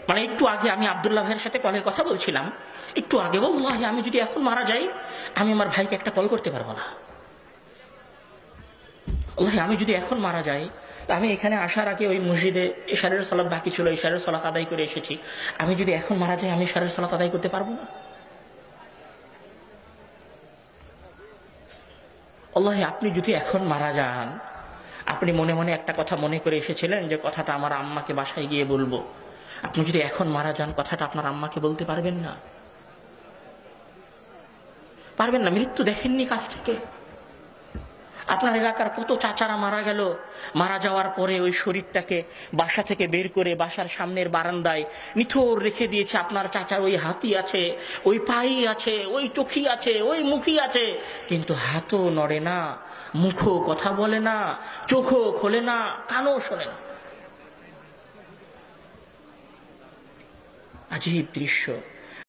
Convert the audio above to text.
মানে একটু আগে আমি আব্দুল্লাহ ভাইয়ের সাথে কলে কথা বলছিলাম, একটু আগে ওয়াল্লাহি আমি যদি এখন মারা যাই আমি আমার ভাইকে একটা কল করতে পারবো না। আল্লাহ, আমি যদি এখন মারা যাই, আমি এখানে আসার আগে ওই মসজিদে ইশারের সালাত বাকি ছিল, ইশারের সালাত আদায় করে এসেছি, আমি যদি এখন মারা যাই আমি ইশারের সালাত আদায় করতে পারবো না। আল্লাহ, আপনি যদি এখন মারা যান, আপনি মনে মনে একটা কথা মনে করে এসেছিলেন যে কথাটা আমার আম্মাকে বাসায় গিয়ে বলবো, আপনি যদি এখন মারা যান কথাটা আপনার আম্মাকে বলতে পারবেন না, পারবেন না। মৃত্যু দেখেননি কাছ থেকে। আপনার এলাকার কত চাচারা মারা গেল, মারা যাওয়ার পরে ওই শরীরটাকে বাসা থেকে বের করে বাসার সামনের বারান্দায় নিথর রেখে দিয়েছে। আপনার চাচার ওই হাতি আছে, ওই পাই আছে, ওই চোখি আছে, ওই মুখই আছে, কিন্তু হাতও নড়ে না, মুখও কথা বলে না, চোখও খোলে না, কানও শোনে না। আজীব দৃশ্য।